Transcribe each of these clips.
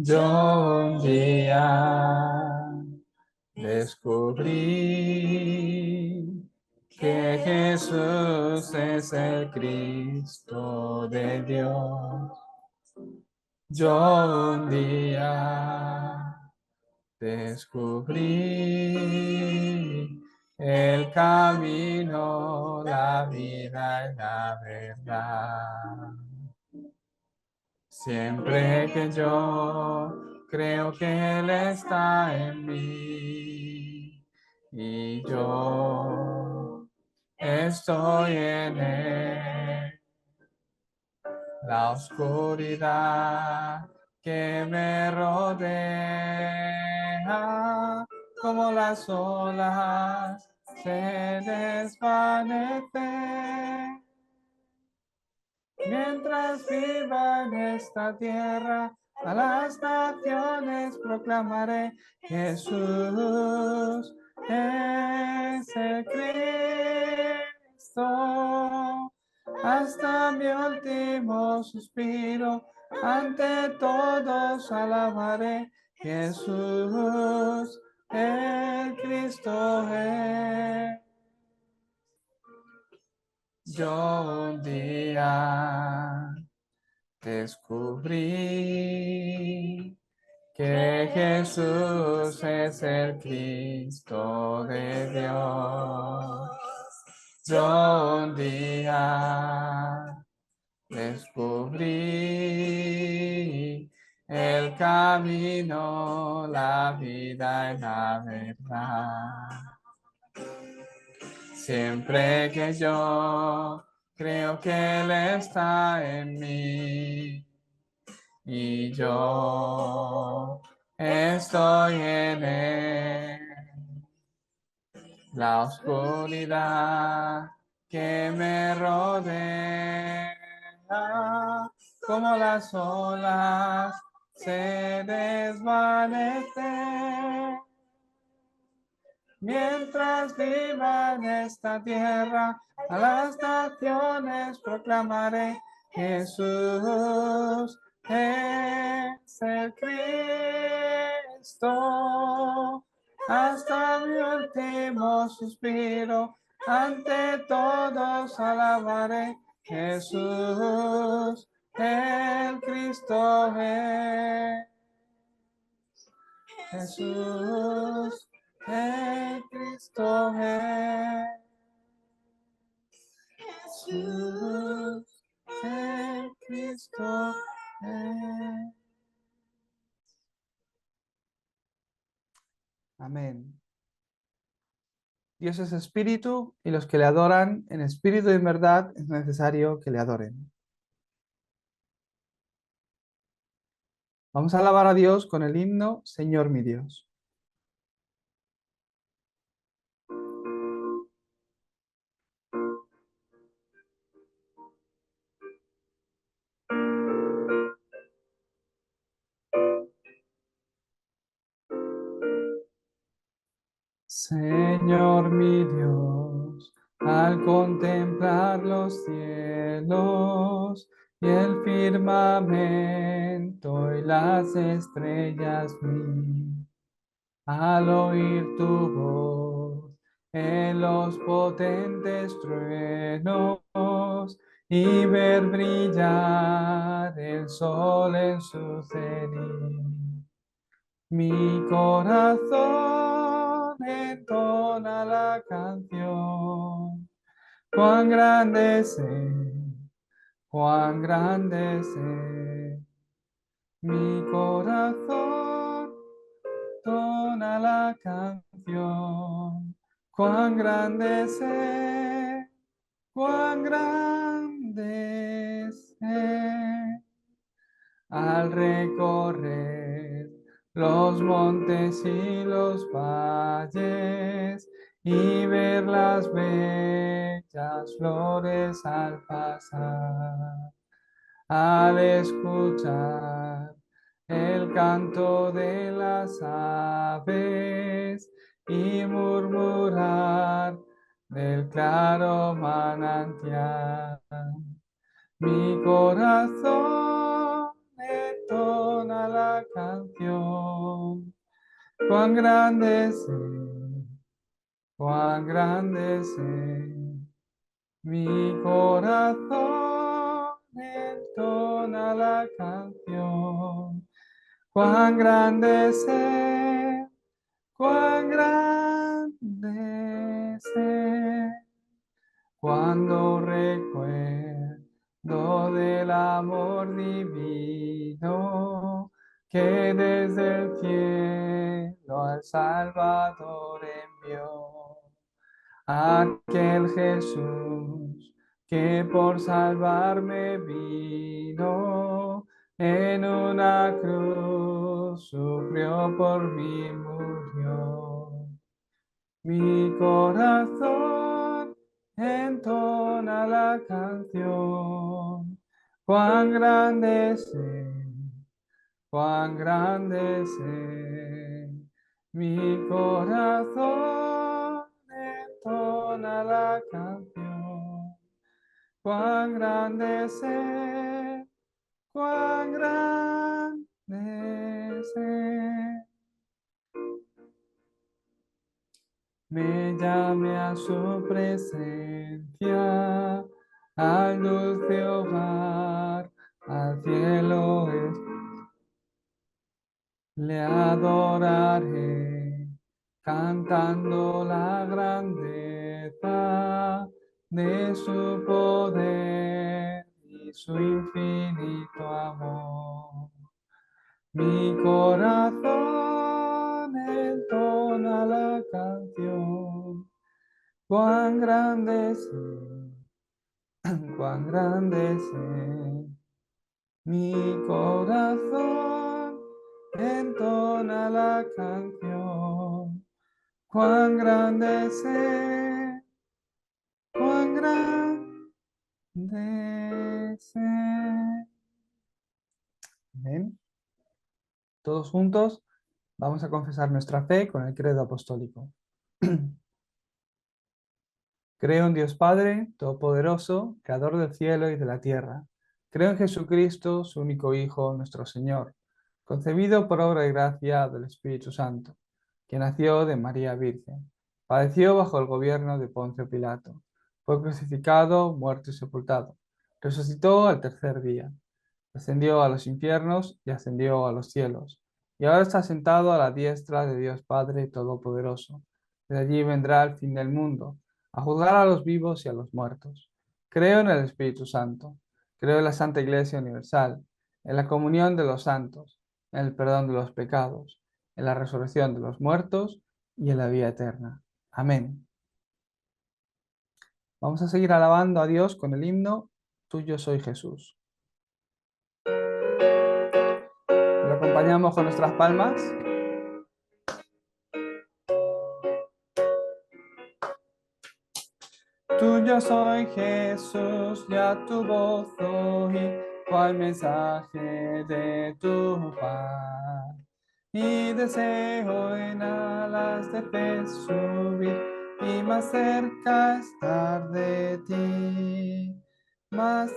Yo un día descubrí que Jesús es el Cristo de Dios. Yo un día descubrí el camino, la vida y la verdad. Siempre que yo creo que Él está en mí y yo estoy en Él. La oscuridad que me rodea, como las olas, se desvanece. Mientras viva en esta tierra, a las naciones proclamaré: Jesús es el Cristo. Hasta mi último suspiro, ante todos alabaré: Jesús el Cristo es. Yo un día descubrí que Jesús es el Cristo de Dios. Yo un día descubrí el camino, la vida y la verdad. Siempre que yo creo que Él está en mí y yo estoy en Él. La oscuridad que me rodea, como las olas, se desvanece. Mientras viva en esta tierra, a las naciones proclamaré: Jesús es el Cristo. Hasta mi último suspiro, ante todos alabaré: Jesús el Cristo es. Jesús el Cristo es. Jesús el Cristo es. Amén. Dios es espíritu y los que le adoran en espíritu y en verdad es necesario que le adoren. Vamos a alabar a Dios con el himno Señor mi Dios. Señor mi Dios, al contemplar los cielos y el firmamento y las estrellas vi, al oír tu voz en los potentes truenos y ver brillar el sol en su cenit. Mi corazón entona la canción. Cuán grande es Él. Mi corazón entona la canción. Cuán grande es Él. Cuán grande es Él. Al recorrer los montes y los valles y ver las bellas flores al pasar, al escuchar el canto de las aves y murmurar del claro manantial. Mi corazón entona la canción. Cuán grande es Él, cuán grande es Él. Mi corazón entona la canción. Cuán grande es Él, cuán grande es Él. Cuando recuerdo del amor divino que desde el cielo al Salvador envió. Aquel Jesús que por salvarme vino, en una cruz sufrió por mí, murió. Mi corazón entona la canción. Cuán grande es Él, cuán grande es Él. Mi corazón entona la canción. Cuán grande es Él, cuán grande es Él. Me llame a su presencia, al dulce hogar, al cielo le adoraré, cantando la grandeza de su poder y su infinito amor. Mi corazón entona la canción. Cuán grande es Él, cuán grande es Él. Mi corazón entona la canción. Cuán grande es Él, cuán grande es Él. Amén. Todos juntos vamos a confesar nuestra fe con el credo apostólico. Creo en Dios Padre, Todopoderoso, Creador del cielo y de la tierra. Creo en Jesucristo, su único Hijo, nuestro Señor, concebido por obra y gracia del Espíritu Santo, que nació de María Virgen, padeció bajo el gobierno de Poncio Pilato, fue crucificado, muerto y sepultado, resucitó al tercer día, descendió a los infiernos y ascendió a los cielos, y ahora está sentado a la diestra de Dios Padre Todopoderoso. De allí vendrá el fin del mundo a juzgar a los vivos y a los muertos. Creo en el Espíritu Santo, creo en la Santa Iglesia Universal, en la comunión de los santos, en el perdón de los pecados, en la resurrección de los muertos y en la vida eterna. Amén. Vamos a seguir alabando a Dios con el himno Tuyo soy Jesús. Lo acompañamos con nuestras palmas. Tuyo soy Jesús, ya tu voz oí, cual mensaje de tu paz. Y deseo en alas de fe subir y más cerca estar de ti. Más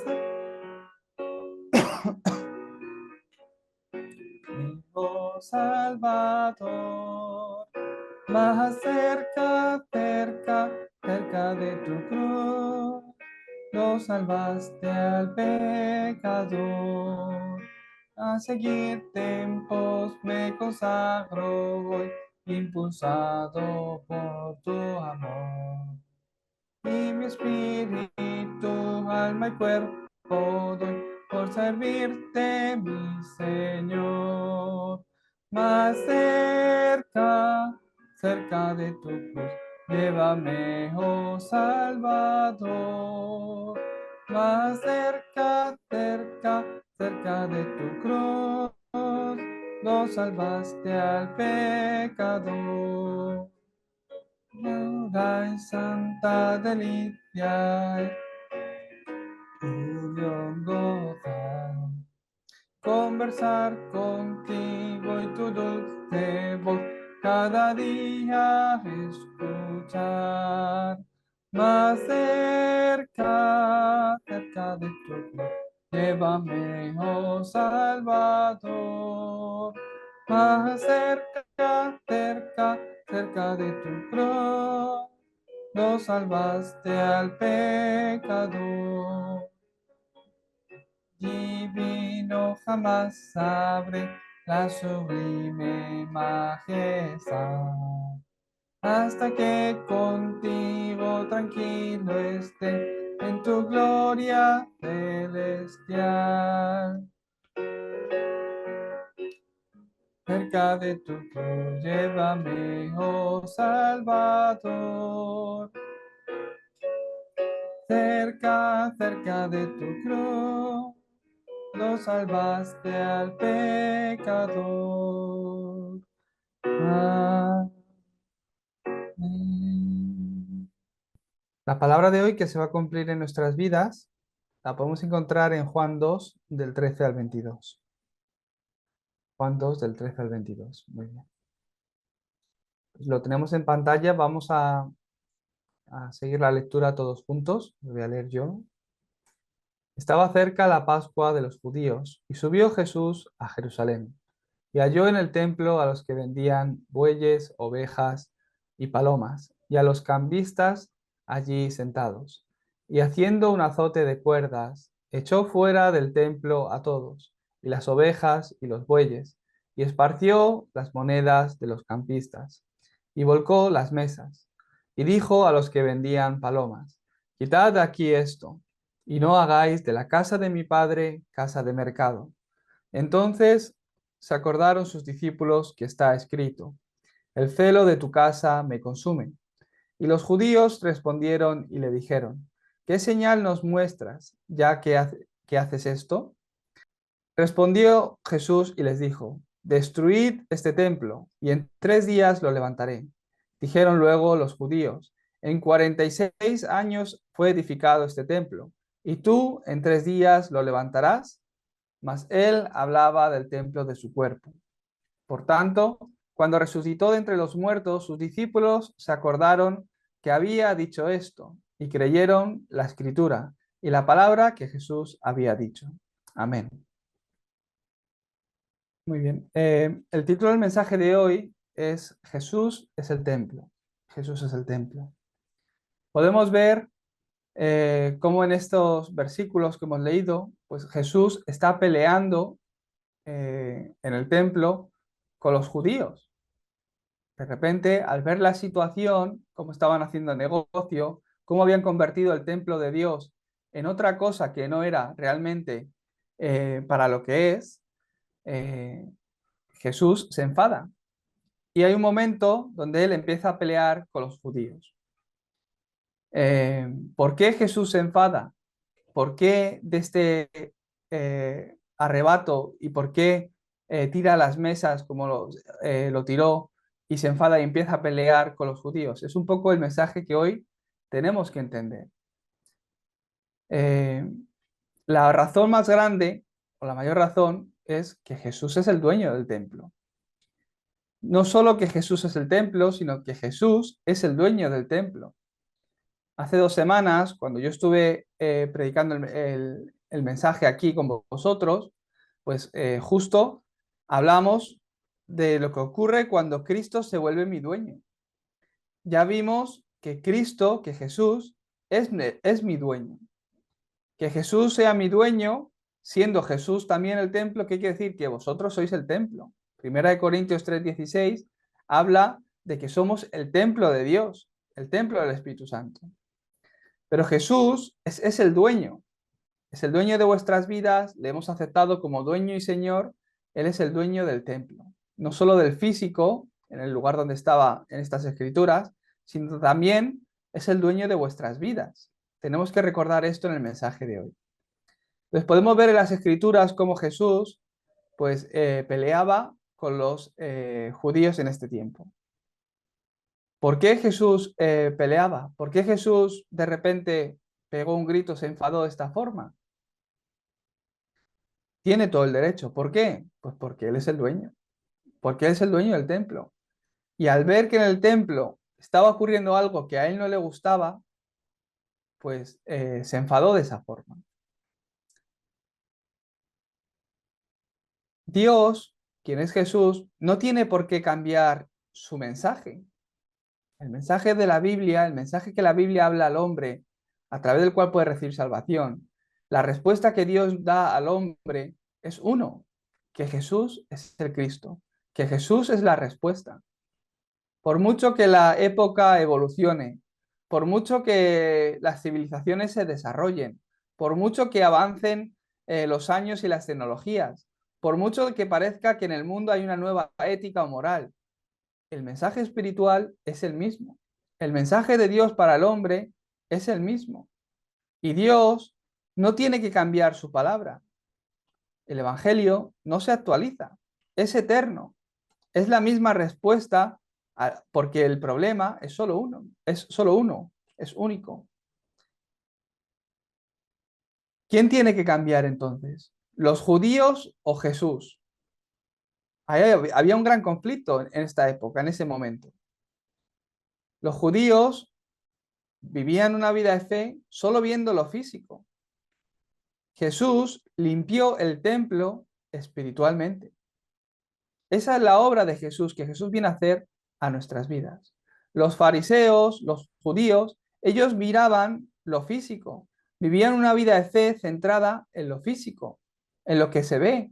oh Salvador, más cerca, cerca, cerca de tu cruz. Lo salvaste al pecador. A seguirte en pos me consagro hoy, impulsado por tu amor. Y mi espíritu, alma y cuerpo doy por servirte, mi Señor. Más cerca, cerca de tu cruz, llévame, oh Salvador. Más cerca, cerca, cerca de tu cruz, lo salvaste al pecador. Pura y santa delicia, tuyo gozar. Conversar contigo y tu dulce voz, cada día escuchar. Más cerca, cerca de tu cruz, llévame, oh Salvador. Más cerca, cerca, cerca de tu cruz, no salvaste al pecador. Divino jamás sabré la sublime majestad, hasta que contigo tranquilo esté en tu gloria celestial. Cerca de tu cruz, llévame, oh Salvador. Cerca, cerca de tu cruz, lo salvaste al pecador. Amén. La palabra de hoy que se va a cumplir en nuestras vidas la podemos encontrar en Juan 2, del 13 al 22. Juan 2, del 13 al 22. Muy bien. Pues lo tenemos en pantalla. Vamos a seguir la lectura todos juntos. Lo voy a leer yo. Estaba cerca la Pascua de los judíos y subió Jesús a Jerusalén y halló en el templo a los que vendían bueyes, ovejas y palomas y a los cambistas allí sentados. Y haciendo un azote de cuerdas, echó fuera del templo a todos, y las ovejas y los bueyes, y esparció las monedas de los campistas, y volcó las mesas, y dijo a los que vendían palomas, quitad de aquí esto, y no hagáis de la casa de mi padre casa de mercado. Entonces se acordaron sus discípulos que está escrito, el celo de tu casa me consume. Y los judíos respondieron y le dijeron, ¿qué señal nos muestras, ya que haces esto? Respondió Jesús y les dijo, destruid este templo, y en 3 días lo levantaré. Dijeron luego los judíos, en 46 años fue edificado este templo, y tú en 3 días lo levantarás. Mas él hablaba del templo de su cuerpo. Por tanto, cuando resucitó de entre los muertos, sus discípulos se acordaron que había dicho esto y creyeron la escritura y la palabra que Jesús había dicho. Amén. Muy bien. El título del mensaje de hoy es Jesús es el templo. Jesús es el templo. Podemos ver cómo en estos versículos que hemos leído, pues Jesús está peleando en el templo con los judíos. De repente, al ver la situación, cómo estaban haciendo negocio, cómo habían convertido el templo de Dios en otra cosa que no era realmente para lo que es, eh, Jesús se enfada. Y hay un momento donde él empieza a pelear con los judíos. ¿Por qué Jesús se enfada? ¿Por qué de este arrebato y por qué tira las mesas como lo tiró y se enfada y empieza a pelear con los judíos? Es un poco el mensaje que hoy tenemos que entender. Eh, la razón más grande, o la mayor razón, es que Jesús es el dueño del templo. No solo que Jesús es el templo, sino que Jesús es el dueño del templo. Hace 2 semanas, cuando yo estuve predicando el mensaje aquí con vosotros, pues justo hablamos de lo que ocurre cuando Cristo se vuelve mi dueño. Ya vimos que Cristo, que Jesús, es mi dueño. Que Jesús sea mi dueño, siendo Jesús también el templo, ¿qué quiere decir? Que vosotros sois el templo. Primera de Corintios 3:16 habla de que somos el templo de Dios, el templo del Espíritu Santo. Pero Jesús es es el dueño de vuestras vidas, le hemos aceptado como dueño y Señor, Él es el dueño del templo, no solo del físico, en el lugar donde estaba en estas escrituras, sino también es el dueño de vuestras vidas. Tenemos que recordar esto en el mensaje de hoy. Entonces podemos ver en las escrituras cómo Jesús pues peleaba con los judíos en este tiempo. ¿Por qué Jesús peleaba? ¿Por qué Jesús de repente pegó un grito, se enfadó de esta forma? Tiene todo el derecho. ¿Por qué? Pues porque Él es el dueño. Porque Él es el dueño del templo. Y al ver que en el templo estaba ocurriendo algo que a Él no le gustaba, pues se enfadó de esa forma. Dios quien es Jesús, no tiene por qué cambiar su mensaje. El mensaje de la Biblia, el mensaje que la Biblia habla al hombre, a través del cual puede recibir salvación, la respuesta que Dios da al hombre es uno, que Jesús es el Cristo, que Jesús es la respuesta. Por mucho que la época evolucione, por mucho que las civilizaciones se desarrollen, por mucho que avancen los años y las tecnologías, por mucho que parezca que en el mundo hay una nueva ética o moral, el mensaje espiritual es el mismo. El mensaje de Dios para el hombre es el mismo. Y Dios no tiene que cambiar su palabra. El Evangelio no se actualiza, es eterno. Es la misma respuesta porque el problema es solo uno, es único. ¿Quién tiene que cambiar entonces? ¿Los judíos o Jesús? Había un gran conflicto en esta época, en ese momento. Los judíos vivían una vida de fe solo viendo lo físico. Jesús limpió el templo espiritualmente. Esa es la obra de Jesús, que Jesús viene a hacer a nuestras vidas. Los fariseos, los judíos, ellos miraban lo físico, vivían una vida de fe centrada en lo físico, en lo que se ve.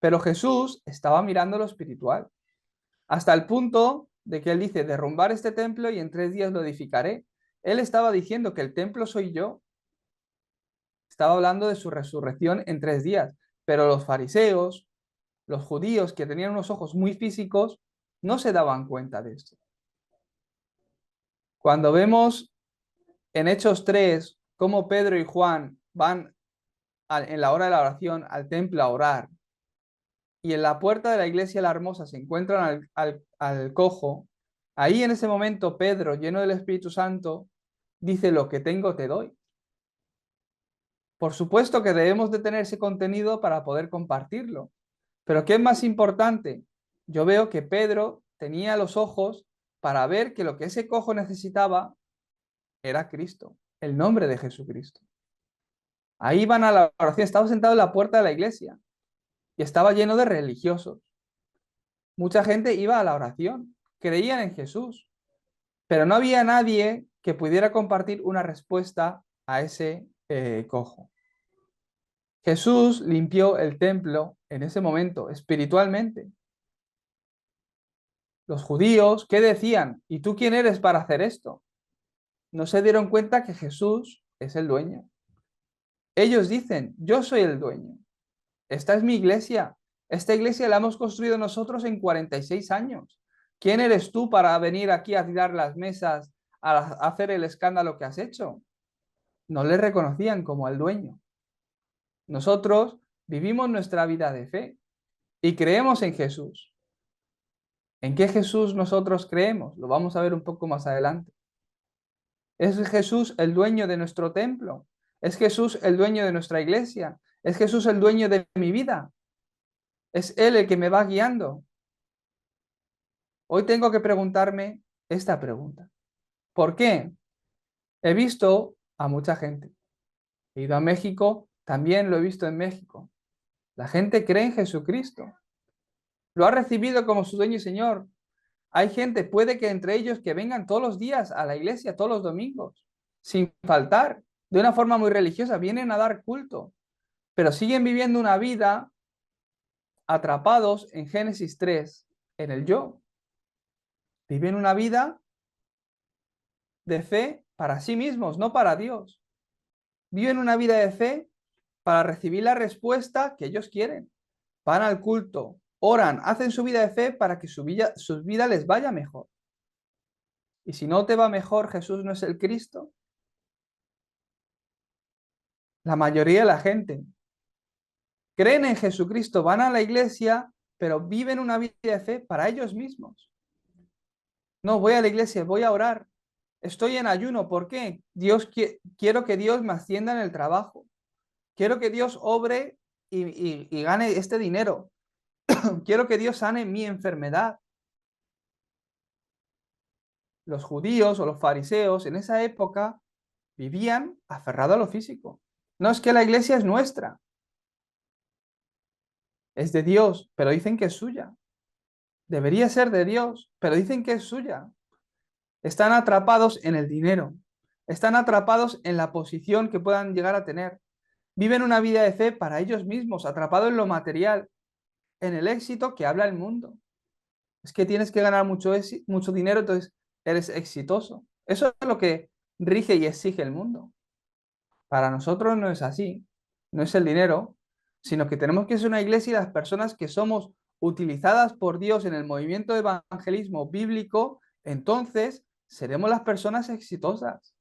Pero Jesús estaba mirando lo espiritual, hasta el punto de que él dice, derrumbar este templo y en 3 días lo edificaré. Él estaba diciendo que el templo soy yo. Estaba hablando de su resurrección en 3 días. Pero los fariseos, los judíos que tenían unos ojos muy físicos, no se daban cuenta de esto. Cuando vemos en Hechos 3 cómo Pedro y Juan van en la hora de la oración al templo a orar, y en la puerta de la iglesia La Hermosa se encuentran al cojo, ahí en ese momento Pedro, lleno del Espíritu Santo, dice, lo que tengo te doy. Por supuesto que debemos de tener ese contenido para poder compartirlo. Pero ¿qué es más importante? Yo veo que Pedro tenía los ojos para ver que lo que ese cojo necesitaba era Cristo, el nombre de Jesucristo. Ahí van a la oración, estaba sentado en la puerta de la iglesia y estaba lleno de religiosos. Mucha gente iba a la oración, creían en Jesús, pero no había nadie que pudiera compartir una respuesta a ese cojo. Jesús limpió el templo en ese momento, espiritualmente. Los judíos, ¿qué decían? ¿Y tú quién eres para hacer esto? No se dieron cuenta que Jesús es el dueño. Ellos dicen, yo soy el dueño. Esta es mi iglesia. Esta iglesia la hemos construido nosotros en 46 años. ¿Quién eres tú para venir aquí a tirar las mesas, a hacer el escándalo que has hecho? No le reconocían como el dueño. Nosotros vivimos nuestra vida de fe y creemos en Jesús. ¿En qué Jesús nosotros creemos? Lo vamos a ver un poco más adelante. ¿Es Jesús el dueño de nuestro templo? ¿Es Jesús el dueño de nuestra iglesia? ¿Es Jesús el dueño de mi vida? ¿Es Él el que me va guiando? Hoy tengo que preguntarme esta pregunta. ¿Por qué? He visto a mucha gente. He ido a México, también lo he visto en México. La gente cree en Jesucristo. Lo ha recibido como su dueño y Señor. Hay gente, puede que entre ellos que vengan todos los días a la iglesia, todos los domingos, sin faltar, de una forma muy religiosa, vienen a dar culto, pero siguen viviendo una vida atrapados en Génesis 3, en el yo. Viven una vida de fe para sí mismos, no para Dios. Viven una vida de fe para recibir la respuesta que ellos quieren. Van al culto, oran, hacen su vida de fe para que su vida les vaya mejor. Y si no te va mejor, Jesús no es el Cristo. La mayoría de la gente creen en Jesucristo, van a la iglesia, pero viven una vida de fe para ellos mismos. No, voy a la iglesia, voy a orar. Estoy en ayuno, ¿por qué? Quiero que Dios me ascienda en el trabajo. Quiero que Dios obre y gane este dinero. Quiero que Dios sane mi enfermedad. Los judíos o los fariseos en esa época vivían aferrados a lo físico. No es que la iglesia es nuestra. es de Dios, pero dicen que es suya. Debería ser de Dios, pero dicen que es suya. Están atrapados en el dinero. Están atrapados en la posición que puedan llegar a tener. Viven una vida de fe para ellos mismos, atrapados en lo material, en el éxito que habla el mundo. Es que tienes que ganar mucho dinero, entonces eres exitoso. Eso es lo que rige y exige el mundo. Para nosotros no es así, no es el dinero, sino que tenemos que ser una iglesia y las personas que somos utilizadas por Dios en el movimiento de evangelismo bíblico, entonces seremos las personas exitosas.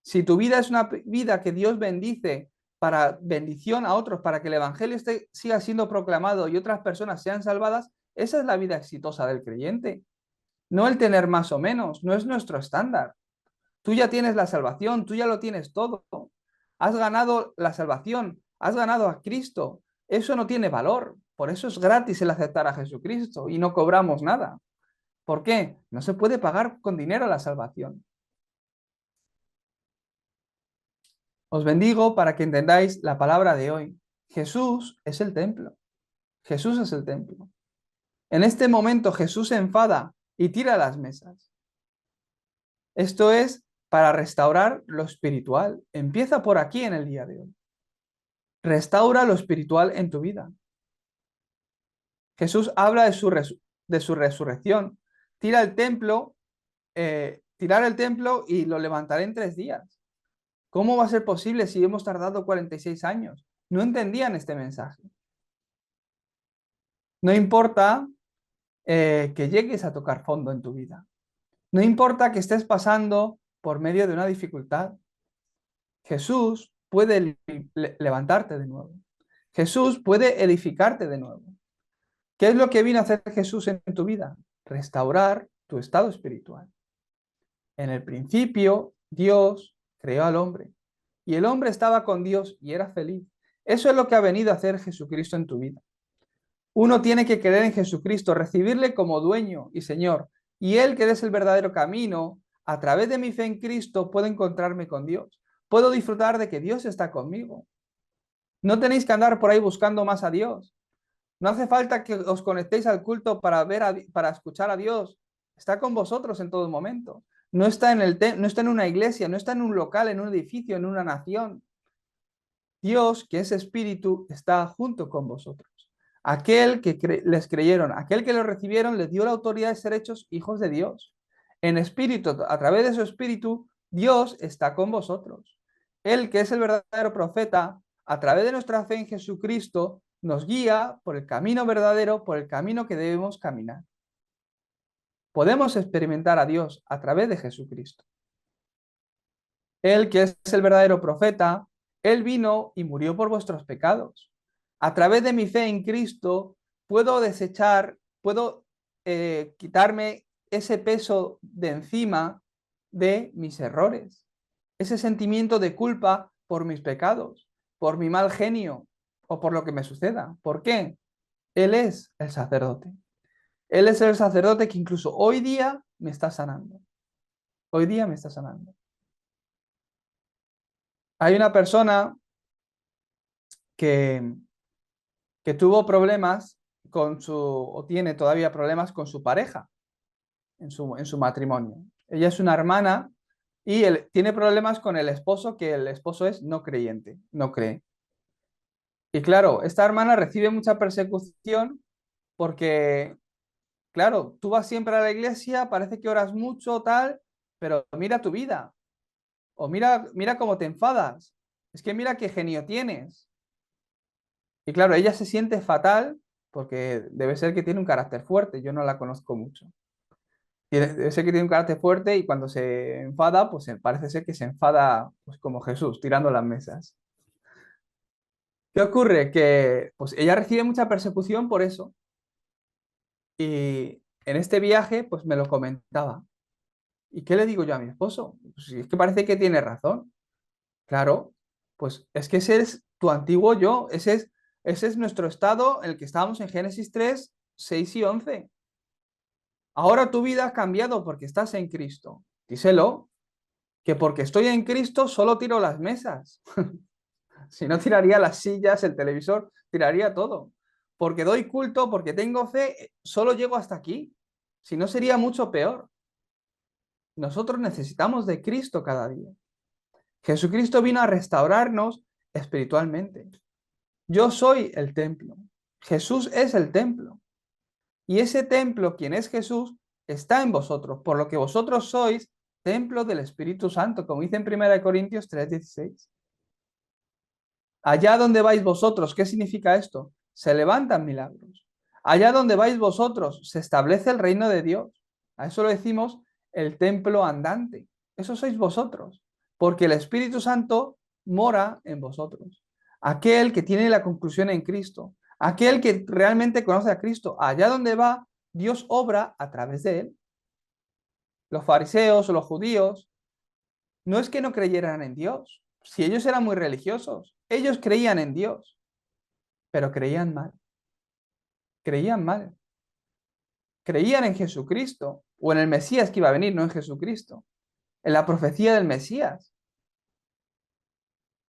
Si tu vida es una vida que Dios bendice para bendición a otros, para que el evangelio siga siendo proclamado y otras personas sean salvadas, esa es la vida exitosa del creyente. No el tener más o menos, no es nuestro estándar. Tú ya tienes la salvación, tú ya lo tienes todo. Has ganado la salvación, has ganado a Cristo. Eso no tiene valor. Por eso es gratis el aceptar a Jesucristo y no cobramos nada. ¿Por qué? No se puede pagar con dinero la salvación. Os bendigo para que entendáis la palabra de hoy. Jesús es el templo. Jesús es el templo. En este momento Jesús se enfada y tira las mesas. Esto es para restaurar lo espiritual. Empieza por aquí en el día de hoy. Restaura lo espiritual en tu vida. Jesús habla de su resurrección. Tirar el templo y lo levantaré en 3 días. ¿Cómo va a ser posible si hemos tardado 46 años? No entendían este mensaje. No importa que llegues a tocar fondo en tu vida. No importa que estés pasando por medio de una dificultad. Jesús puede levantarte de nuevo. Jesús puede edificarte de nuevo. ¿Qué es lo que vino a hacer Jesús en tu vida? Restaurar tu estado espiritual. En el principio, Dios creó al hombre y el hombre estaba con Dios y era feliz. Eso es lo que ha venido a hacer Jesucristo en tu vida. Uno tiene que creer en Jesucristo, recibirle como dueño y Señor. Y Él, que es el verdadero camino, a través de mi fe en Cristo puedo encontrarme con Dios. Puedo disfrutar de que Dios está conmigo. No tenéis que andar por ahí buscando más a Dios. No hace falta que os conectéis al culto para escuchar a Dios. Está con vosotros en todo momento. No está no está en una iglesia, no está en un local, en un edificio, en una nación. Dios, que es espíritu, está junto con vosotros. Aquel que les creyeron, aquel que lo recibieron, les dio la autoridad de ser hechos hijos de Dios. En espíritu, a través de su espíritu, Dios está con vosotros. Él, que es el verdadero profeta, a través de nuestra fe en Jesucristo, nos guía por el camino verdadero, por el camino que debemos caminar. Podemos experimentar a Dios a través de Jesucristo. Él, que es el verdadero profeta, Él vino y murió por vuestros pecados. A través de mi fe en Cristo, puedo quitarme ese peso de encima de mis errores, ese sentimiento de culpa por mis pecados, por mi mal genio o por lo que me suceda. ¿Por qué? Él es el sacerdote. Él es el sacerdote que incluso hoy día me está sanando. Hoy día me está sanando. Hay una persona que, que tuvo problemas o tiene todavía problemas con su pareja en su matrimonio. Ella es una hermana y tiene problemas con el esposo, que el esposo es no creyente, no cree. Y claro, esta hermana recibe mucha persecución porque, claro, tú vas siempre a la iglesia, parece que oras mucho, tal, pero mira tu vida. O mira cómo te enfadas. Es que mira qué genio tienes. Y claro, ella se siente fatal porque debe ser que tiene un carácter fuerte. Yo no la conozco mucho. Debe ser que tiene un carácter fuerte y cuando se enfada, pues parece ser que se enfada pues, como Jesús, tirando las mesas. ¿Qué ocurre? Que pues, ella recibe mucha persecución por eso. Y en este viaje, pues me lo comentaba. ¿Y qué le digo yo a mi esposo? Pues, si es que parece que tiene razón. Claro, pues es que ese es tu antiguo yo, ese es nuestro estado en el que estábamos en Génesis 3, 6 y 11. Ahora tu vida ha cambiado porque estás en Cristo. Díselo, que porque estoy en Cristo solo tiro las mesas. Si no, tiraría las sillas, el televisor, tiraría todo. porque doy culto, porque tengo fe, solo llego hasta aquí. Si no, sería mucho peor. Nosotros necesitamos de Cristo cada día. Jesucristo vino a restaurarnos espiritualmente. Yo soy el templo. Jesús es el templo. Y ese templo, quien es Jesús, está en vosotros, por lo que vosotros sois templo del Espíritu Santo, como dice en 1 Corintios 3:16. Allá donde vais vosotros, ¿qué significa esto? Se levantan milagros. Allá donde vais vosotros, se establece el reino de Dios. A eso lo decimos el templo andante. Eso sois vosotros, porque el Espíritu Santo mora en vosotros. Aquel que tiene la conclusión en Cristo, aquel que realmente conoce a Cristo, allá donde va, Dios obra a través de él. Los fariseos o los judíos no es que no creyeran en Dios, si ellos eran muy religiosos, ellos creían en Dios, pero creían mal. Creían mal. Creían en Jesucristo o en el Mesías que iba a venir, no en Jesucristo, en la profecía del Mesías,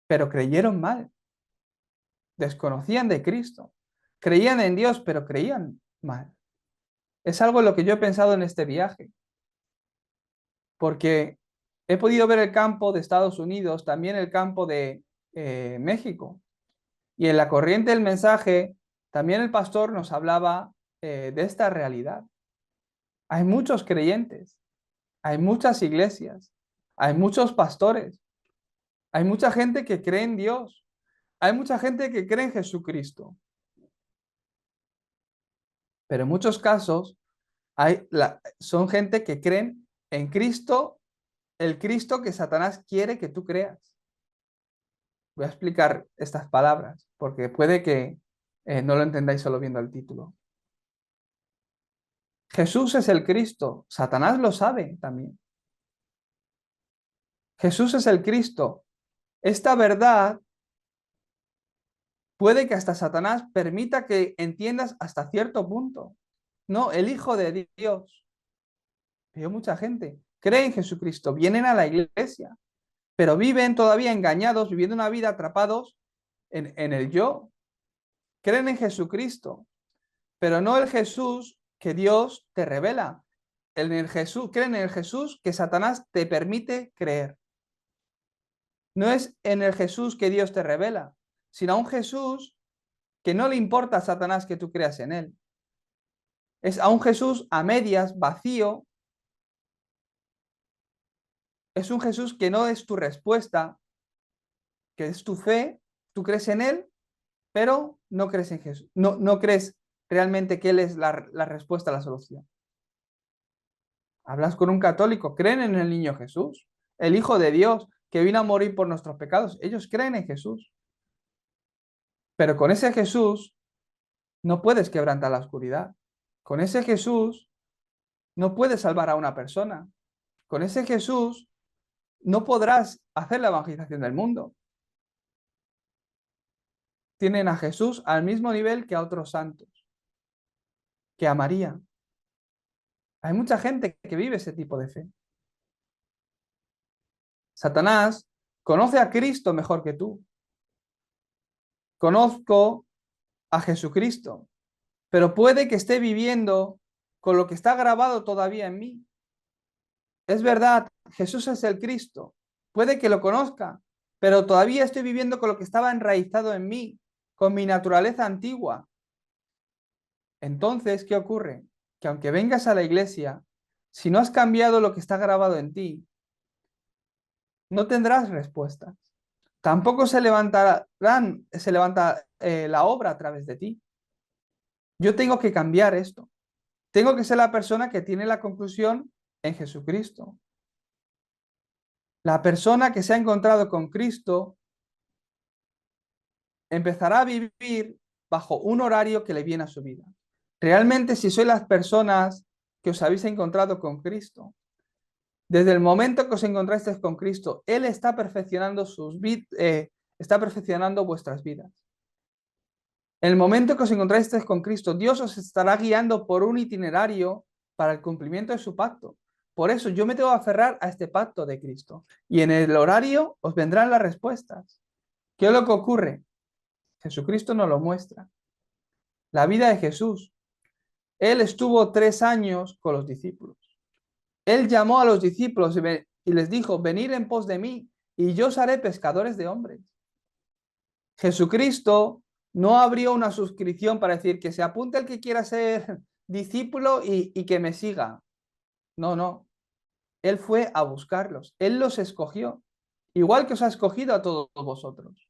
pero creyeron mal. Desconocían de Cristo. Creían en Dios, pero creían mal. Es algo en lo que yo he pensado en este viaje, porque he podido ver el campo de Estados Unidos, también el campo de México. Y en la corriente del mensaje, también el pastor nos hablaba de esta realidad. Hay muchos creyentes, hay muchas iglesias, hay muchos pastores, hay mucha gente que cree en Dios, hay mucha gente que cree en Jesucristo. Pero en muchos casos son gente que creen en Cristo, el Cristo que Satanás quiere que tú creas. Voy a explicar estas palabras, porque puede que no lo entendáis solo viendo el título. Jesús es el Cristo, Satanás lo sabe también. Jesús es el Cristo. Esta verdad puede que hasta Satanás permita que entiendas hasta cierto punto. No, el Hijo de Dios. Pero mucha gente cree en Jesucristo, vienen a la iglesia, pero viven todavía engañados, viviendo una vida atrapados en el yo. Creen en Jesucristo, pero no el Jesús que Dios te revela. Creen en el Jesús que Satanás te permite creer. No es en el Jesús que Dios te revela, sino a un Jesús que no le importa a Satanás que tú creas en él. Es a un Jesús a medias, vacío. Es un Jesús que no es tu respuesta, que es tu fe. Tú crees en él, pero no crees en Jesús. No crees realmente que él es la respuesta a la solución. Hablas con un católico, creen en el niño Jesús, el Hijo de Dios, que vino a morir por nuestros pecados. Ellos creen en Jesús. Pero con ese Jesús no puedes quebrantar la oscuridad. Con ese Jesús no puedes salvar a una persona. Con ese Jesús no podrás hacer la evangelización del mundo. Tienen a Jesús al mismo nivel que a otros santos, que a María. Hay mucha gente que vive ese tipo de fe. Satanás conoce a Cristo mejor que tú. Conozco a Jesucristo, pero puede que esté viviendo con lo que está grabado todavía en mí. Es verdad, Jesús es el Cristo. Puede que lo conozca, pero todavía estoy viviendo con lo que estaba enraizado en mí, con mi naturaleza antigua. Entonces, ¿qué ocurre? Que aunque vengas a la iglesia, si no has cambiado lo que está grabado en ti, no tendrás respuestas. Tampoco se levanta la obra a través de ti. Yo tengo que cambiar esto. Tengo que ser la persona que tiene la conclusión en Jesucristo. La persona que se ha encontrado con Cristo empezará a vivir bajo un horario que le viene a su vida. Realmente, si sois las personas que os habéis encontrado con Cristo, desde el momento que os encontrasteis con Cristo, Él está perfeccionando está perfeccionando vuestras vidas. En el momento que os encontrasteis con Cristo, Dios os estará guiando por un itinerario para el cumplimiento de su pacto. Por eso yo me tengo que aferrar a este pacto de Cristo. Y en el horario os vendrán las respuestas. ¿Qué es lo que ocurre? Jesucristo nos lo muestra. la vida de Jesús. Él estuvo 3 años con los discípulos. Él llamó a los discípulos y les dijo, venid en pos de mí y yo os haré pescadores de hombres. Jesucristo no abrió una suscripción para decir que se apunte el que quiera ser discípulo y que me siga. No, no. Él fue a buscarlos. Él los escogió. Igual que os ha escogido a todos vosotros.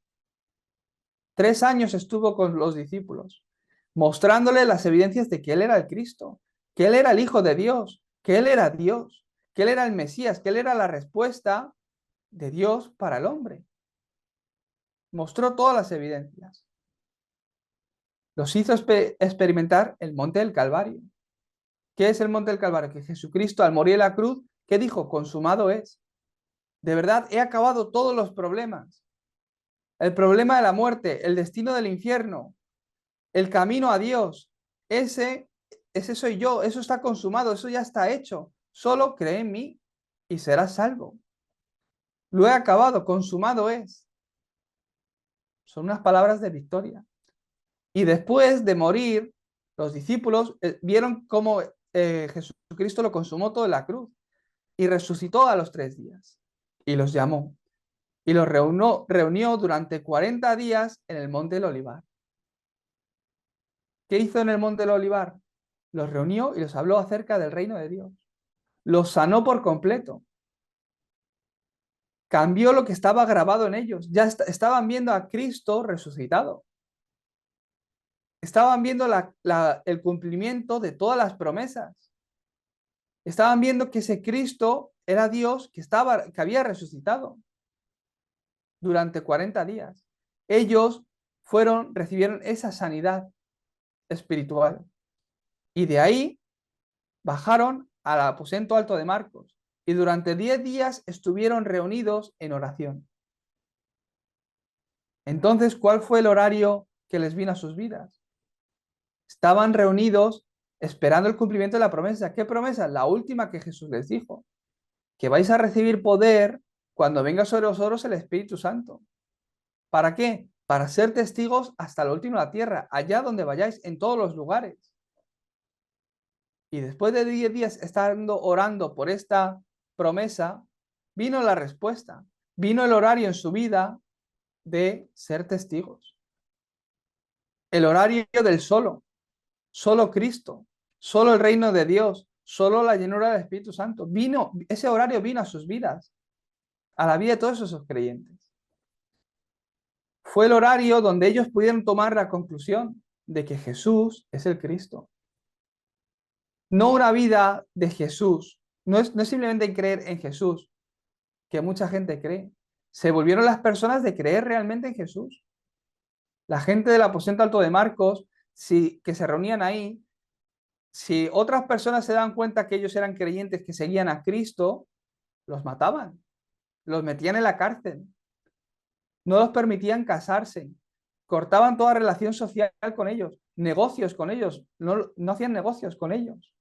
3 años estuvo con los discípulos, mostrándole las evidencias de que Él era el Cristo, que Él era el Hijo de Dios, que Él era Dios, que Él era el Mesías, que Él era la respuesta de Dios para el hombre. Mostró todas las evidencias. Los hizo experimentar el monte del Calvario. ¿Qué es el monte del Calvario? Que Jesucristo, al morir en la cruz, ¿qué dijo? Consumado es. De verdad, he acabado todos los problemas. El problema de la muerte, el destino del infierno, el camino a Dios. Ese soy yo, eso está consumado, eso ya está hecho. Solo cree en mí y serás salvo. Lo he acabado, consumado es. Son unas palabras de victoria. Y después de morir, los discípulos vieron cómo Jesucristo lo consumó todo en la cruz y resucitó a los 3 días. Y los llamó y los reunió durante 40 días en el monte del Olivar. ¿Qué hizo en el monte del Olivar? Los reunió y los habló acerca del reino de Dios. Los sanó por completo. Cambió lo que estaba grabado en ellos. Ya estaban viendo a Cristo resucitado. Estaban viendo el cumplimiento de todas las promesas. Estaban viendo que ese Cristo era Dios que había resucitado durante 40 días. Ellos recibieron esa sanidad espiritual. Y de ahí bajaron al aposento alto de Marcos y durante 10 días estuvieron reunidos en oración. Entonces, ¿cuál fue el horario que les vino a sus vidas? Estaban reunidos esperando el cumplimiento de la promesa. ¿Qué promesa? La última que Jesús les dijo, que vais a recibir poder cuando venga sobre vosotros el Espíritu Santo. ¿Para qué? Para ser testigos hasta lo último de la tierra, allá donde vayáis, en todos los lugares. Y después de 10 días estando orando por esta promesa, vino la respuesta, vino el horario en su vida de ser testigos. El horario del solo Cristo, solo el reino de Dios, solo la llenura del Espíritu Santo. Ese horario vino a sus vidas, a la vida de todos esos creyentes. Fue el horario donde ellos pudieron tomar la conclusión de que Jesús es el Cristo. No una vida de Jesús, no es simplemente creer en Jesús, que mucha gente cree. Se volvieron las personas de creer realmente en Jesús. La gente del aposento alto de Marcos, que se reunían ahí, si otras personas se dan cuenta que ellos eran creyentes que seguían a Cristo, los mataban, los metían en la cárcel, no los permitían casarse, cortaban toda relación social con ellos, negocios con ellos, no hacían negocios con ellos.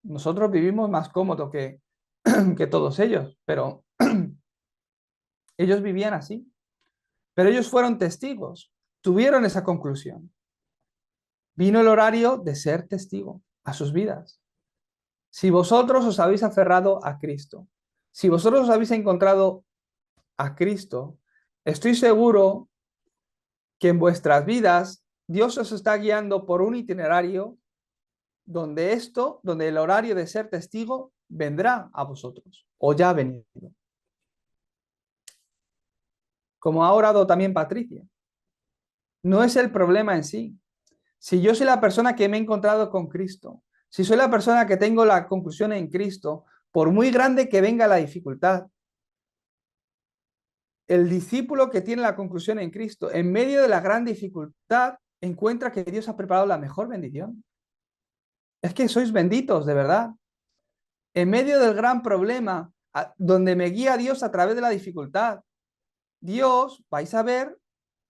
Nosotros vivimos más cómodo que todos ellos, pero ellos vivían así. Pero ellos fueron testigos, tuvieron esa conclusión. Vino el horario de ser testigo a sus vidas. Si vosotros os habéis aferrado a Cristo, si vosotros os habéis encontrado a Cristo, estoy seguro que en vuestras vidas Dios os está guiando por un itinerario donde el horario de ser testigo vendrá a vosotros, o ya ha venido. Como ha orado también Patricia. No es el problema en sí. Si yo soy la persona que me he encontrado con Cristo, si soy la persona que tengo la conclusión en Cristo, por muy grande que venga la dificultad, el discípulo que tiene la conclusión en Cristo, en medio de la gran dificultad, encuentra que Dios ha preparado la mejor bendición. Es que sois benditos, de verdad. En medio del gran problema, donde me guía Dios a través de la dificultad, Dios, vais a ver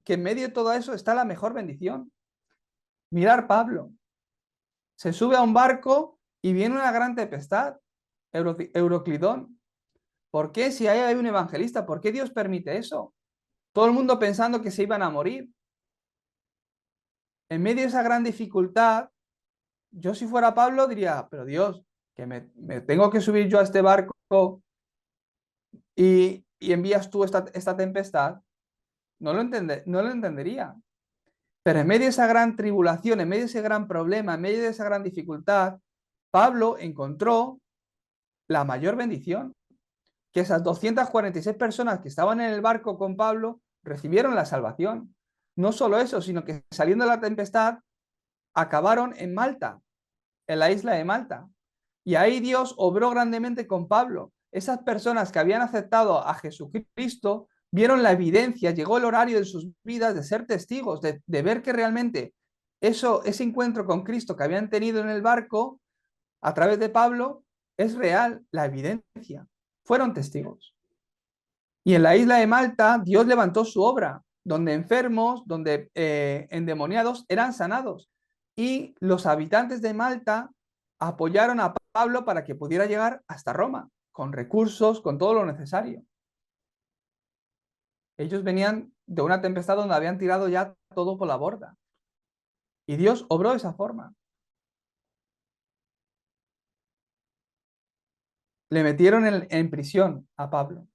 que en medio de todo eso está la mejor bendición. Mirar Pablo. Se sube a un barco y viene una gran tempestad. Euroclidón. ¿Por qué si ahí hay un evangelista? ¿Por qué Dios permite eso? Todo el mundo pensando que se iban a morir. En medio de esa gran dificultad, yo si fuera Pablo diría, pero Dios, que me tengo que subir yo a este barco y envías tú esta tempestad, no lo entendería. Pero en medio de esa gran tribulación, en medio de ese gran problema, en medio de esa gran dificultad, Pablo encontró la mayor bendición, que esas 246 personas que estaban en el barco con Pablo recibieron la salvación. No solo eso, sino que saliendo de la tempestad, acabaron en Malta, en la isla de Malta. Y ahí Dios obró grandemente con Pablo. Esas personas que habían aceptado a Jesucristo vieron la evidencia, llegó el horario de sus vidas de ser testigos, de ver que realmente ese encuentro con Cristo que habían tenido en el barco a través de Pablo es real, la evidencia. Fueron testigos. Y en la isla de Malta Dios levantó su obra, donde enfermos, donde endemoniados eran sanados. Y los habitantes de Malta apoyaron a Pablo para que pudiera llegar hasta Roma, con recursos, con todo lo necesario. Ellos venían de una tempestad donde habían tirado ya todo por la borda. Y Dios obró de esa forma. Le metieron en prisión a Pablo.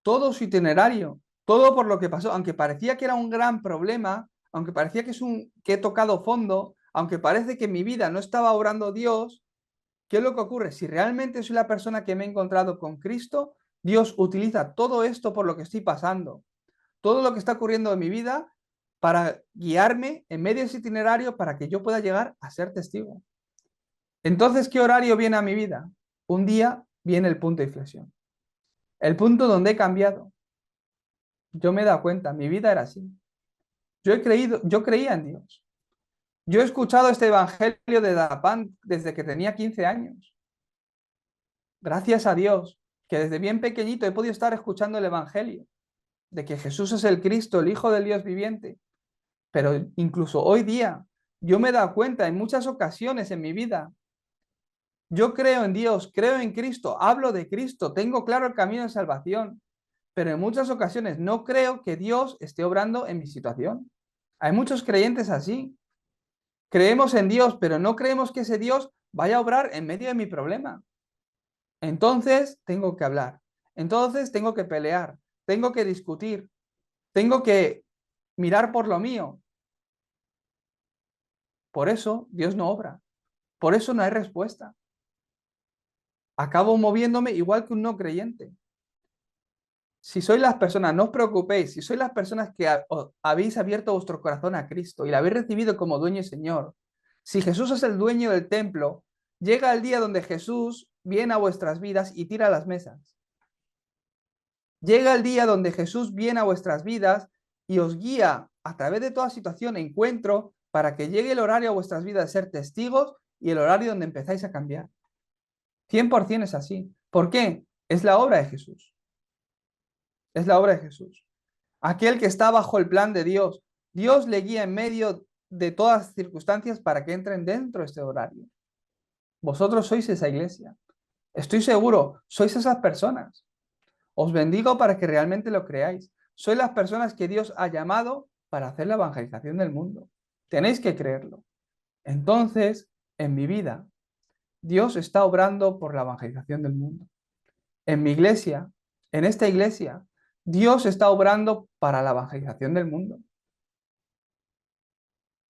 Todo su itinerario, todo por lo que pasó, aunque parecía que era un gran problema, aunque parecía que he tocado fondo, aunque parece que en mi vida no estaba obrando Dios, ¿qué es lo que ocurre? Si realmente soy la persona que me he encontrado con Cristo, Dios utiliza todo esto por lo que estoy pasando, todo lo que está ocurriendo en mi vida para guiarme en medio de ese itinerario para que yo pueda llegar a ser testigo. Entonces, ¿qué horario viene a mi vida? Un día viene el punto de inflexión, el punto donde he cambiado. Yo me he dado cuenta, mi vida era así. Yo creía en Dios. Yo he escuchado este evangelio de Dapan desde que tenía 15 años. Gracias a Dios, que desde bien pequeñito he podido estar escuchando el evangelio, de que Jesús es el Cristo, el Hijo del Dios viviente. Pero incluso hoy día, yo me he dado cuenta en muchas ocasiones en mi vida, yo creo en Dios, creo en Cristo, hablo de Cristo, tengo claro el camino de salvación, pero en muchas ocasiones no creo que Dios esté obrando en mi situación. Hay muchos creyentes así. Creemos en Dios, pero no creemos que ese Dios vaya a obrar en medio de mi problema. Entonces tengo que hablar. Entonces tengo que pelear. Tengo que discutir. Tengo que mirar por lo mío. Por eso Dios no obra. Por eso no hay respuesta. Acabo moviéndome igual que un no creyente. Si sois las personas, no os preocupéis, si sois las personas que habéis abierto vuestro corazón a Cristo y la habéis recibido como dueño y Señor, si Jesús es el dueño del templo, llega el día donde Jesús viene a vuestras vidas y tira las mesas. Llega el día donde Jesús viene a vuestras vidas y os guía a través de toda situación, encuentro, para que llegue el horario a vuestras vidas de ser testigos y el horario donde empezáis a cambiar. 100% es así. ¿Por qué? Es la obra de Jesús. Es la obra de Jesús. Aquel que está bajo el plan de Dios. Dios le guía en medio de todas las circunstancias para que entren dentro de este horario. Vosotros sois esa iglesia. Estoy seguro, sois esas personas. Os bendigo para que realmente lo creáis. Sois las personas que Dios ha llamado para hacer la evangelización del mundo. Tenéis que creerlo. Entonces, en mi vida, Dios está obrando por la evangelización del mundo. En mi iglesia, en esta iglesia, Dios está obrando para la evangelización del mundo.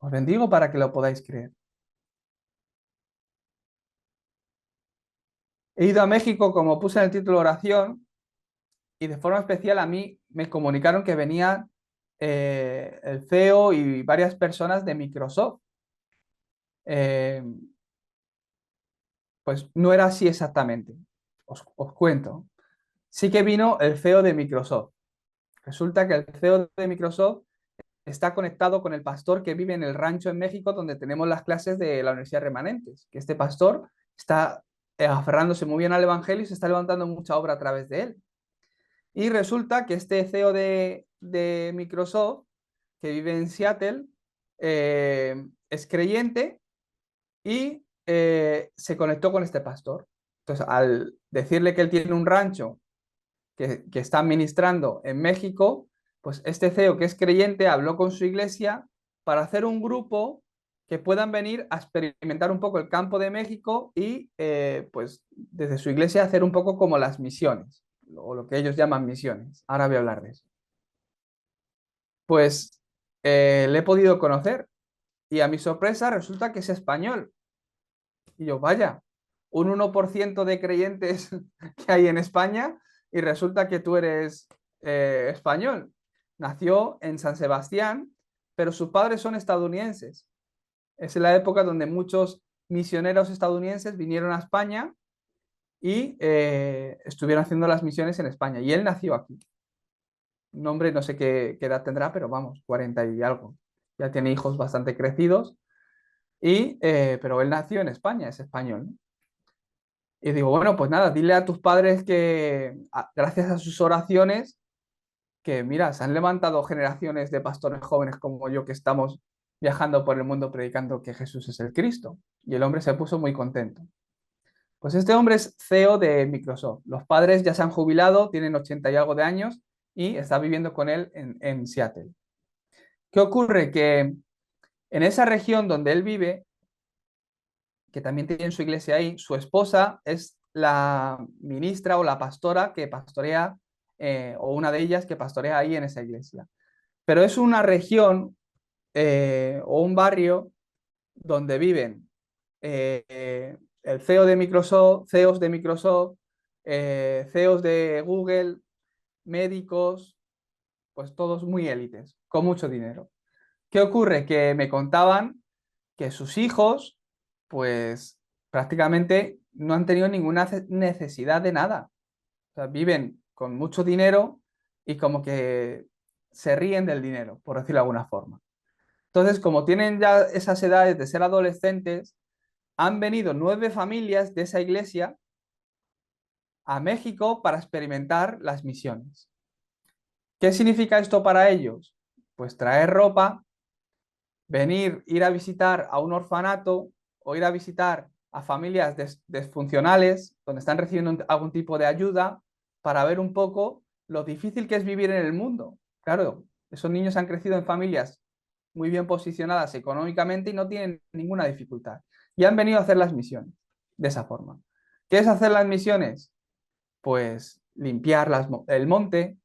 Os bendigo para que lo podáis creer. He ido a México, como puse en el título de oración, y de forma especial a mí me comunicaron que venía el CEO y varias personas de Microsoft. Eh, pues no era así exactamente. Os cuento. Sí que vino el CEO de Microsoft. Resulta que el CEO de Microsoft está conectado con el pastor que vive en el rancho en México donde tenemos las clases de la Universidad Remanentes, que este pastor está aferrándose muy bien al Evangelio y se está levantando mucha obra a través de él. Y resulta que este CEO de Microsoft, que vive en Seattle, es creyente y se conectó con este pastor. Entonces, al decirle que él tiene un rancho que está administrando en México, pues este CEO que es creyente habló con su iglesia para hacer un grupo que puedan venir a experimentar un poco el campo de México y pues desde su iglesia hacer un poco como las misiones, o lo que ellos llaman misiones. Ahora voy a hablar de eso. Pues le he podido conocer y a mi sorpresa resulta que es español. Y yo, vaya, un 1% de creyentes que hay en España y resulta que tú eres español. Nació en San Sebastián, pero sus padres son estadounidenses. Es en la época donde muchos misioneros estadounidenses vinieron a España y estuvieron haciendo las misiones en España. Y él nació aquí. Un hombre, no sé qué edad tendrá, pero vamos, 40 y algo. Ya tiene hijos bastante crecidos. Pero él nació en España, es español, ¿no? Y digo, bueno, pues nada, dile a tus padres que gracias a sus oraciones, que mira, se han levantado generaciones de pastores jóvenes como yo que estamos viajando por el mundo predicando que Jesús es el Cristo. Y el hombre se puso muy contento. Pues este hombre es CEO de Microsoft. Los padres ya se han jubilado, tienen 80 y algo de años y está viviendo con él en Seattle. ¿Qué ocurre? Que en esa región donde él vive, que también tiene su iglesia ahí, su esposa es la ministra o la pastora que pastorea, o una de ellas que pastorea ahí en esa iglesia. Pero es una región o un barrio donde viven el CEO de Microsoft, CEOs de Microsoft, CEOs de Google, médicos, pues todos muy élites, con mucho dinero. ¿Qué ocurre? Que me contaban que sus hijos, pues prácticamente no han tenido ninguna necesidad de nada. O sea, viven con mucho dinero y como que se ríen del dinero, por decirlo de alguna forma. Entonces, como tienen ya esas edades de ser adolescentes, han venido 9 familias de esa iglesia a México para experimentar las misiones. ¿Qué significa esto para ellos? Pues traer ropa, venir, ir a visitar a un orfanato o ir a visitar a familias disfuncionales donde están recibiendo algún tipo de ayuda para ver un poco lo difícil que es vivir en el mundo. Claro, esos niños han crecido en familias muy bien posicionadas económicamente y no tienen ninguna dificultad. Y han venido a hacer las misiones de esa forma. ¿Qué es hacer las misiones? Pues limpiar el monte,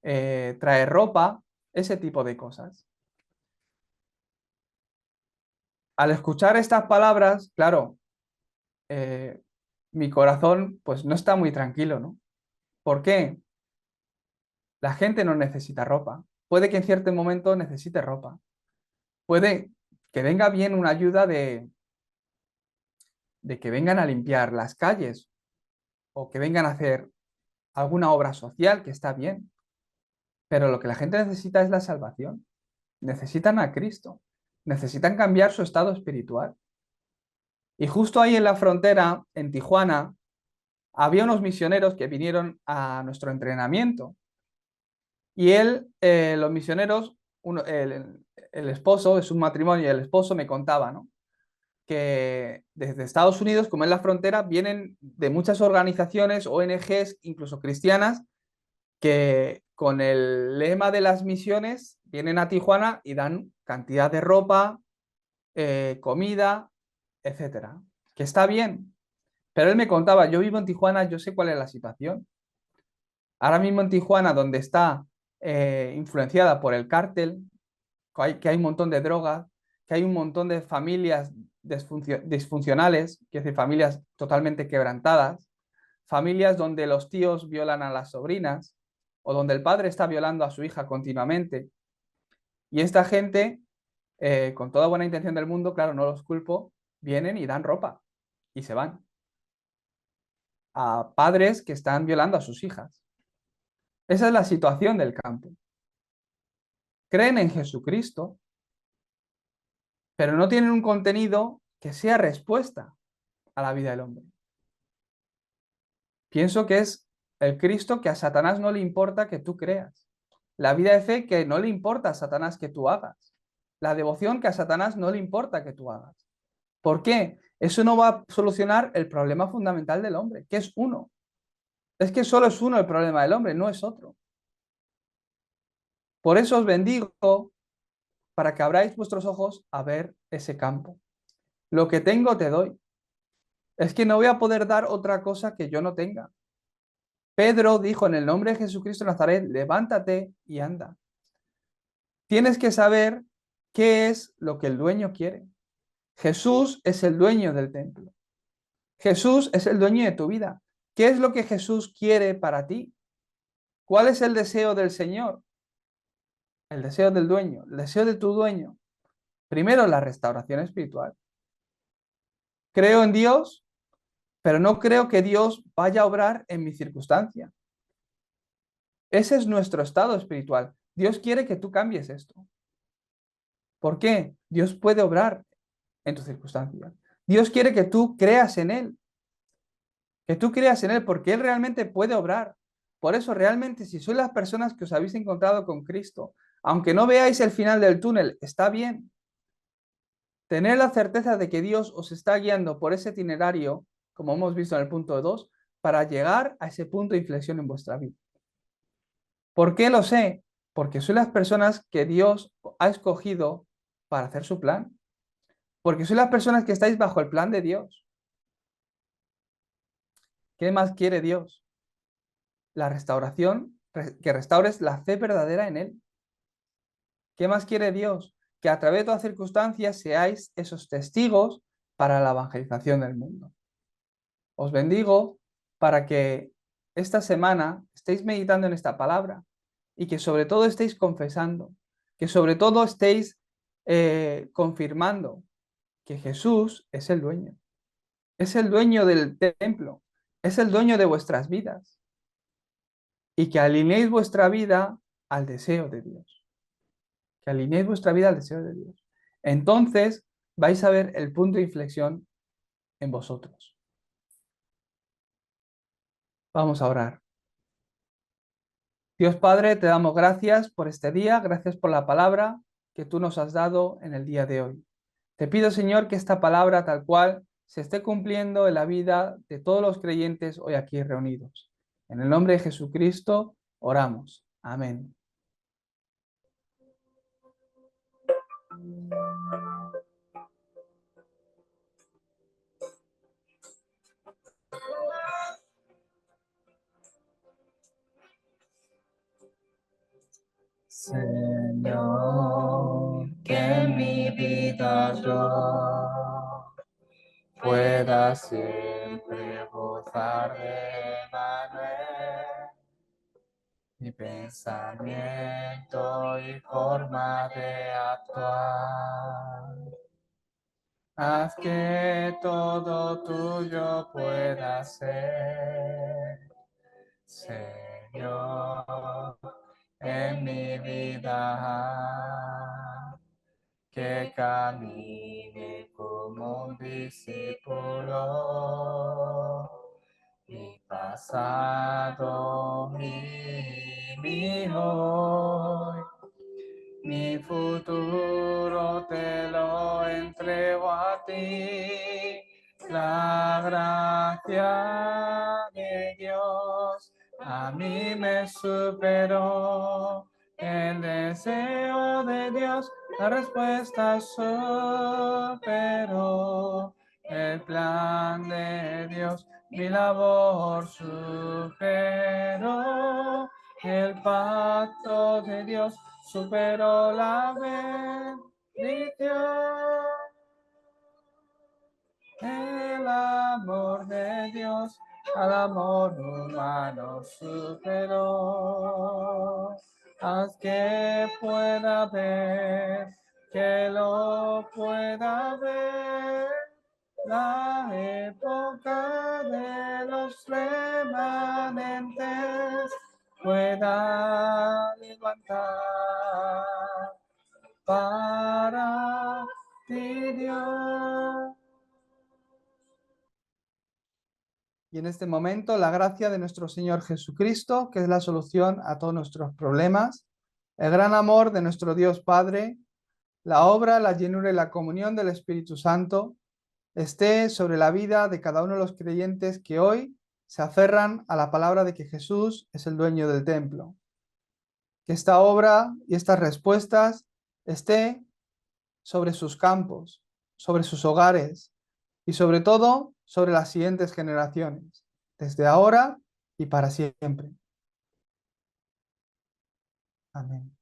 traer ropa, ese tipo de cosas. Al escuchar estas palabras, claro, eh, mi corazón pues no está muy tranquilo, ¿no? ¿Por qué? La gente no necesita ropa. Puede que en cierto momento necesite ropa. Puede que venga bien una ayuda de que vengan a limpiar las calles o que vengan a hacer alguna obra social, que está bien. Pero lo que la gente necesita es la salvación. Necesitan a Cristo. Necesitan cambiar su estado espiritual. Y justo ahí en la frontera, en Tijuana, había unos misioneros que vinieron a nuestro entrenamiento. Y los misioneros, el esposo, es un matrimonio, y el esposo me contaba, ¿no? Que desde Estados Unidos, como es la frontera, vienen de muchas organizaciones, ONGs, incluso cristianas, que con el lema de las misiones vienen a Tijuana y dan cantidad de ropa, comida, etcétera. Que está bien. Pero él me contaba, yo vivo en Tijuana, yo sé cuál es la situación. Ahora mismo en Tijuana, donde está influenciada por el cártel, que hay un montón de drogas, que hay un montón de familias disfuncionales, que es decir, familias totalmente quebrantadas, familias donde los tíos violan a las sobrinas o donde el padre está violando a su hija continuamente. Y esta gente, con toda buena intención del mundo, claro, no los culpo, vienen y dan ropa y se van a padres que están violando a sus hijas. Esa es la situación del campo. Creen en Jesucristo, pero no tienen un contenido que sea respuesta a la vida del hombre. Pienso que es el Cristo que a Satanás no le importa que tú creas. La vida de fe que no le importa a Satanás que tú hagas. La devoción que a Satanás no le importa que tú hagas. ¿Por qué? Eso no va a solucionar el problema fundamental del hombre, que es uno. Es que solo es uno el problema del hombre, no es otro. Por eso os bendigo para que abráis vuestros ojos a ver ese campo. Lo que tengo te doy. Es que no voy a poder dar otra cosa que yo no tenga. Pedro dijo en el nombre de Jesucristo de Nazaret, levántate y anda. Tienes que saber qué es lo que el dueño quiere. Jesús es el dueño del templo. Jesús es el dueño de tu vida. ¿Qué es lo que Jesús quiere para ti? ¿Cuál es el deseo del Señor? El deseo del dueño, el deseo de tu dueño. Primero, la restauración espiritual. Creo en Dios, pero no creo que Dios vaya a obrar en mi circunstancia. Ese es nuestro estado espiritual. Dios quiere que tú cambies esto. ¿Por qué? Dios puede obrar en tu circunstancia. Dios quiere que tú creas en Él. Que tú creas en Él porque Él realmente puede obrar. Por eso realmente si sois las personas que os habéis encontrado con Cristo, aunque no veáis el final del túnel, está bien. Tener la certeza de que Dios os está guiando por ese itinerario, como hemos visto en el punto 2, para llegar a ese punto de inflexión en vuestra vida. ¿Por qué lo sé? Porque sois las personas que Dios ha escogido para hacer su plan. Porque sois las personas que estáis bajo el plan de Dios. ¿Qué más quiere Dios? La restauración, que restaures la fe verdadera en Él. ¿Qué más quiere Dios? Que a través de todas circunstancias seáis esos testigos para la evangelización del mundo. Os bendigo para que esta semana estéis meditando en esta palabra y que sobre todo estéis confesando, que sobre todo estéis confirmando que Jesús es el dueño del templo, es el dueño de vuestras vidas y que alineéis vuestra vida al deseo de Dios, que alineéis vuestra vida al deseo de Dios. Entonces vais a ver el punto de inflexión en vosotros. Vamos a orar. Dios Padre, te damos gracias por este día, gracias por la palabra que tú nos has dado en el día de hoy. Te pido, Señor, que esta palabra tal cual se esté cumpliendo en la vida de todos los creyentes hoy aquí reunidos. En el nombre de Jesucristo, oramos. Amén. Señor, que en mi vida yo pueda siempre gozar de Manuel, mi pensamiento y forma de actuar. Haz que todo tuyo pueda ser, Señor, en mi vida, que camine como un discípulo, mi pasado, mi hoy, mi futuro te lo entrego a ti. La gracia de Dios a mí me superó. El deseo de Dios, la respuesta superó. El plan de Dios, mi labor superó. El pacto de Dios superó la bendición. El amor de Dios al amor humano superó. Haz que pueda ver, que lo pueda ver. La época de los remanentes pueda levantar para ti, Dios. Y en este momento la gracia de nuestro Señor Jesucristo, que es la solución a todos nuestros problemas, el gran amor de nuestro Dios Padre, la obra, la llenura y la comunión del Espíritu Santo, esté sobre la vida de cada uno de los creyentes que hoy se aferran a la palabra de que Jesús es el dueño del templo. Que esta obra y estas respuestas esté sobre sus campos, sobre sus hogares y sobre todo sobre las siguientes generaciones, desde ahora y para siempre. Amén.